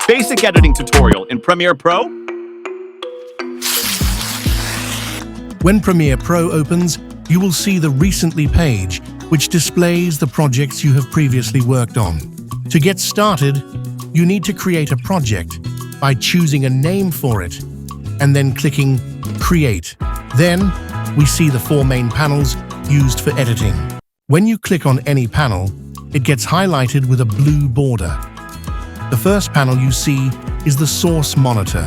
Basic editing tutorial in Premiere Pro. When Premiere Pro opens, you will see the Recently page, which displays the projects you have previously worked on. To get started, you need to create a project by choosing a name for it and then clicking Create. Then, we see the 4 main panels used for editing. When you click on any panel, it gets highlighted with a blue border. The first panel you see is the Source Monitor,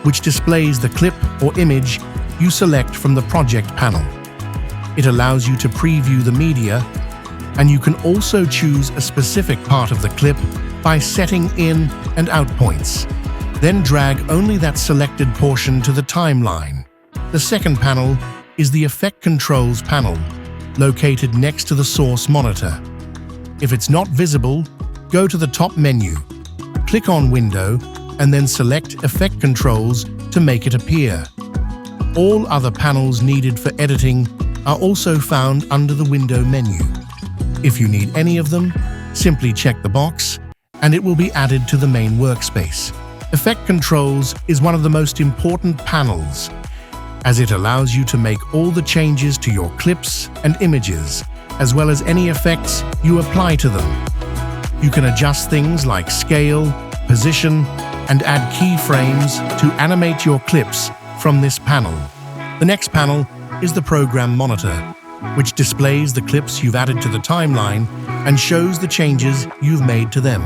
which displays the clip or image you select from the project panel. It allows you to preview the media, and you can also choose a specific part of the clip by setting in and out points. Then drag only that selected portion to the timeline. The second panel is the Effect Controls panel, located next to the Source Monitor. If it's not visible, go to the top menu, click on Window, and then select Effect Controls to make it appear. All other panels needed for editing are also found under the Window menu. If you need any of them, simply check the box, and it will be added to the main workspace. Effect Controls is one of the most important panels, as it allows you to make all the changes to your clips and images, as well as any effects you apply to them. You can adjust things like scale, position, and add keyframes to animate your clips from this panel. The next panel is the Program Monitor, which displays the clips you've added to the timeline and shows the changes you've made to them.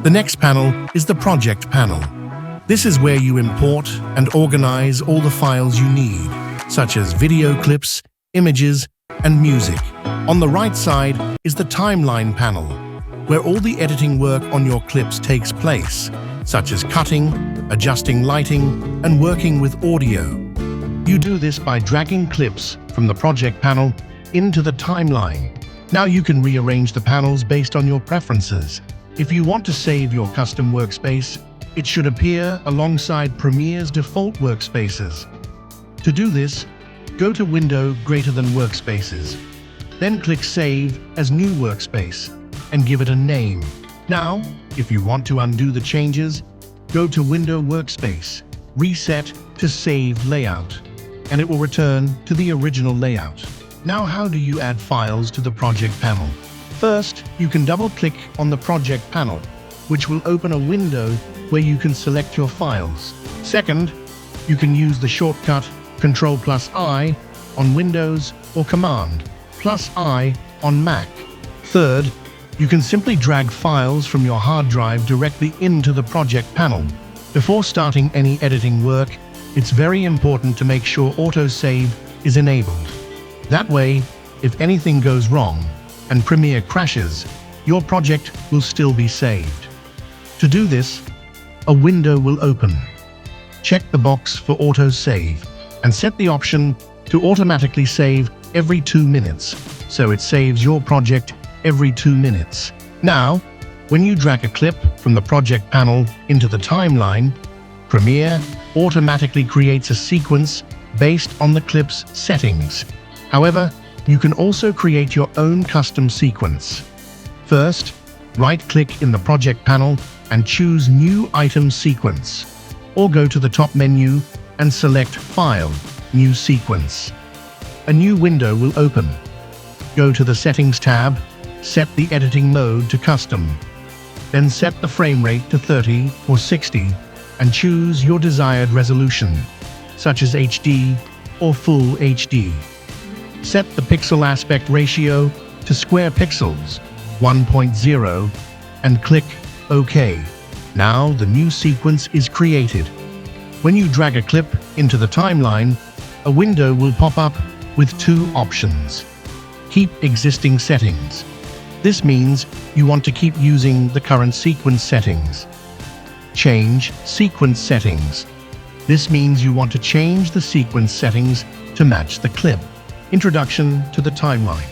The next panel is the Project panel. This is where you import and organize all the files you need, such as video clips, images, and music. On the right side is the Timeline panel, where all the editing work on your clips takes place, such as cutting, adjusting lighting, and working with audio. You do this by dragging clips from the Project panel into the timeline. Now you can rearrange the panels based on your preferences. If you want to save your custom workspace, it should appear alongside Premiere's default workspaces. To do this, go to Window greater than Workspaces. Then click Save as New Workspace and give it a name. Now, if you want to undo the changes, go to Window Workspace, Reset to Save Layout, and it will return to the original layout. Now, how do you add files to the Project panel? First, you can double-click on the Project panel, which will open a window where you can select your files. Second, you can use the shortcut Ctrl+I on Windows or Command+I on Mac. Third, you can simply drag files from your hard drive directly into the Project panel. Before starting any editing work, it's very important to make sure autosave is enabled. That way, if anything goes wrong and Premiere crashes, your project will still be saved. To do this, a window will open. Check the box for autosave and set the option to automatically save every 2 minutes, so it saves your project every 2 minutes. Now, when you drag a clip from the Project panel into the timeline, Premiere automatically creates a sequence based on the clip's settings. However, you can also create your own custom sequence. First, right-click in the Project panel and choose New Item Sequence, or go to the top menu and select File, New Sequence. A new window will open. Go to the Settings tab, set the editing mode to Custom. Then set the frame rate to 30 or 60 and choose your desired resolution, such as HD or Full HD. Set the pixel aspect ratio to square pixels, 1.0, and click OK. Now the new sequence is created. When you drag a clip into the timeline, a window will pop up with 2 options. Keep existing settings. This means you want to keep using the current sequence settings. Change sequence settings. This means you want to change the sequence settings to match the clip. Introduction to the timeline.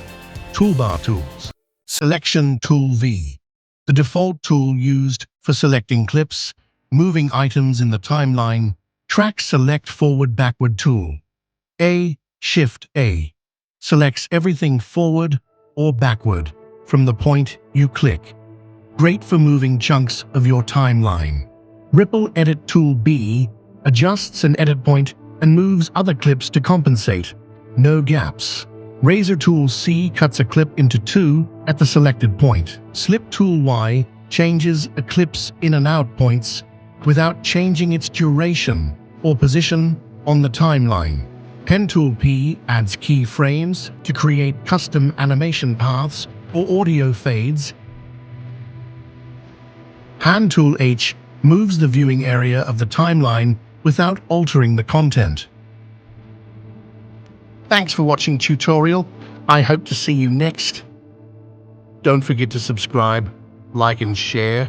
Toolbar tools. Selection Tool V. The default tool used for selecting clips, moving items in the timeline. Track Select Forward-Backward tool. Shift-A selects everything forward or backward from the point you click. Great for moving chunks of your timeline. Ripple Edit Tool B adjusts an edit point and moves other clips to compensate. No gaps. Razor Tool C cuts a clip into two at the selected point. Slip Tool Y changes a clip's in and out points without changing its duration or position on the timeline. Pen Tool P adds keyframes to create custom animation paths or audio fades. Hand Tool H moves the viewing area of the timeline without altering the content. Thanks for watching tutorial. I hope to see you next. Don't forget to subscribe, like and share.